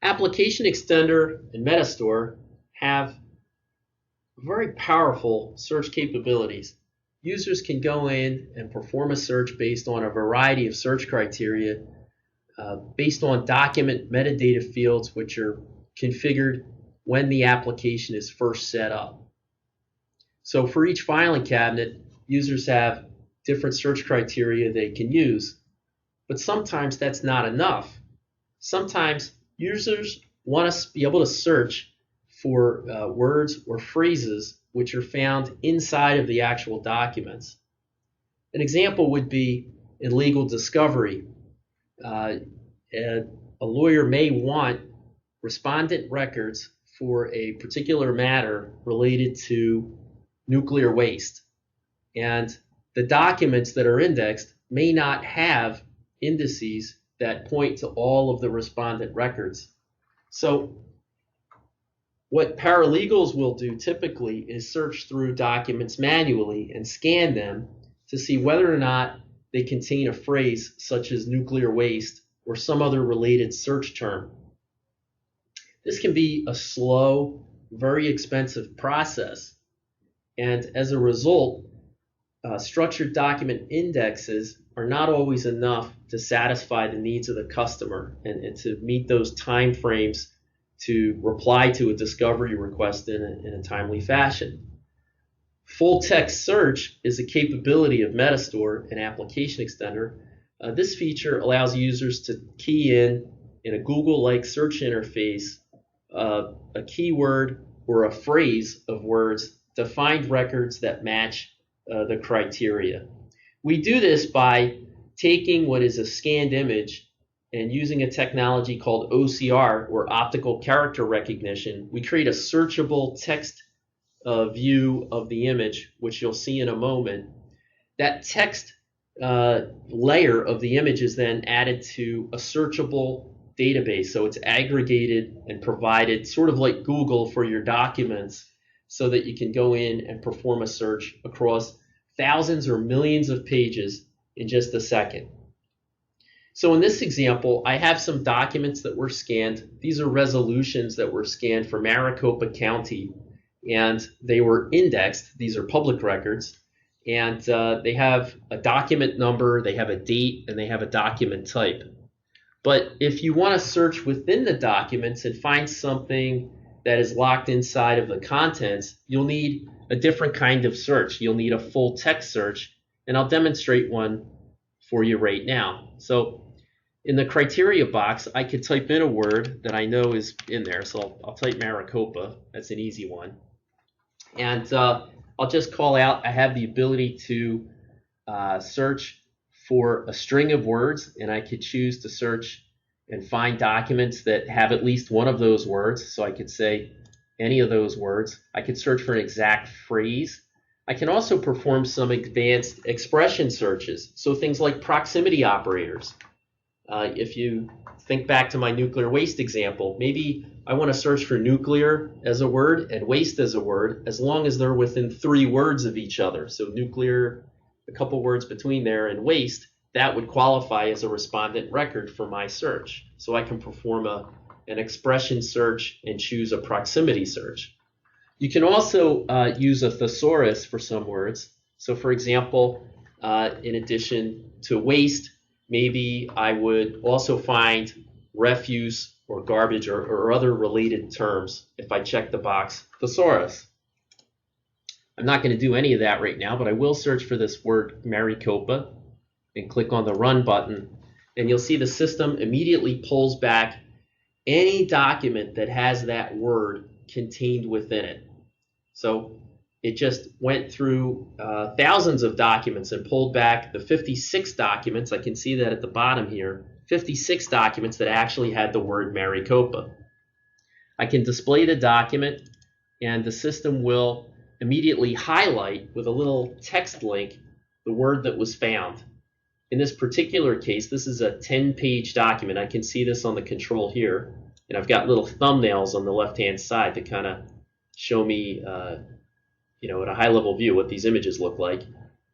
Application Extender and MetaStor have very powerful search capabilities. Users can go in and perform a search based on a variety of search criteria based on document metadata fields which are configured when the application is first set up. So for each filing cabinet, users have different search criteria they can use, but sometimes that's not enough. Sometimes users want to be able to search for words or phrases which are found inside of the actual documents. An example would be in legal discovery. A lawyer may want respondent records for a particular matter related to nuclear waste. And the documents that are indexed may not have indices that point to all of the respondent records. So what paralegals will do typically is search through documents manually and scan them to see whether or not they contain a phrase such as nuclear waste or some other related search term. This can be a slow, very expensive process, and as a result, structured document indexes are not always enough to satisfy the needs of the customer and to meet those time frames to reply to a discovery request in a timely fashion. Full text search is a capability of MetaStor, an application extender. This feature allows users to key in a Google-like search interface a keyword or a phrase of words to find records that match the criteria. We do this by taking what is a scanned image and using a technology called OCR, or optical character recognition. We create a searchable text view of the image, which you'll see in a moment. That text layer of the image is then added to a searchable database. So it's aggregated and provided sort of like Google for your documents so that you can go in and perform a search across thousands or millions of pages in just a second. So in this example, I have some documents that were scanned. These are resolutions that were scanned for Maricopa County, and they were indexed. These are public records, and they have a document number, they have a date, and they have a document type. But if you want to search within the documents and find something that is locked inside of the contents, you'll need a different kind of search. You'll need a full text search, and I'll demonstrate one for you right now. So in the criteria box, I could type in a word that I know is in there. So I'll type Maricopa. That's an easy one. And I'll just call out, I have the ability to search for a string of words, and I could choose to search and find documents that have at least one of those words. So I could say any of those words. I could search for an exact phrase. I can also perform some advanced expression searches, so things like proximity operators. If you think back to my nuclear waste example, maybe I want to search for nuclear as a word and waste as a word, as long as they're within 3 words of each other. So nuclear, a couple words between there, and waste, that would qualify as a respondent record for my search. So I can perform an expression search and choose a proximity search. You can also use a thesaurus for some words. So for example, in addition to waste, maybe I would also find refuse or garbage or other related terms if I check the box thesaurus. I'm not going to do any of that right now, but I will search for this word Maricopa and click on the Run button, and you'll see the system immediately pulls back any document that has that word contained within it. So it just went through thousands of documents and pulled back the 56 documents. I can see that at the bottom here, 56 documents that actually had the word Maricopa. I can display the document, and the system will immediately highlight with a little text link the word that was found. In this particular case, this is a 10-page document. I can see this on the control here, and I've got little thumbnails on the left-hand side to kind of show me at a high-level view what these images look like.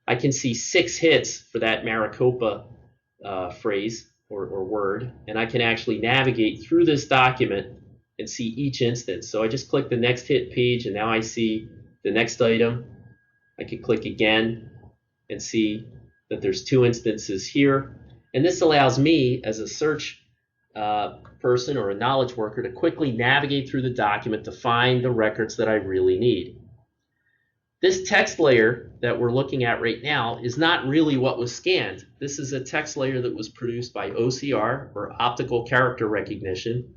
I can see 6 hits for that Maricopa phrase. or Word, and I can actually navigate through this document and see each instance. So I just click the next hit page, and now I see the next item. I could click again and see that there's 2 instances here. And this allows me, as a search person or a knowledge worker, to quickly navigate through the document to find the records that I really need. This text layer that we're looking at right now is not really what was scanned. This is a text layer that was produced by OCR, or optical character recognition.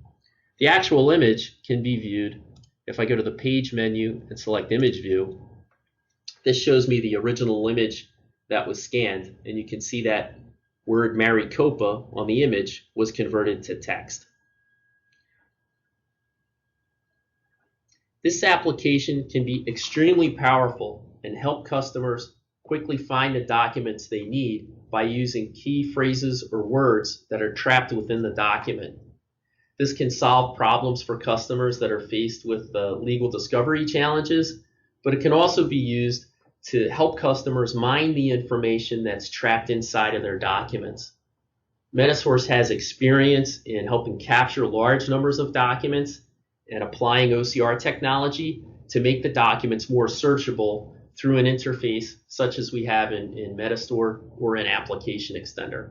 The actual image can be viewed if I go to the page menu and select image view. This shows me the original image that was scanned, and you can see that word Maricopa on the image was converted to text. This application can be extremely powerful and help customers quickly find the documents they need by using key phrases or words that are trapped within the document. This can solve problems for customers that are faced with legal discovery challenges, but it can also be used to help customers mine the information that's trapped inside of their documents. MetaSource has experience in helping capture large numbers of documents and applying OCR technology to make the documents more searchable through an interface such as we have in MetaStor or an application extender.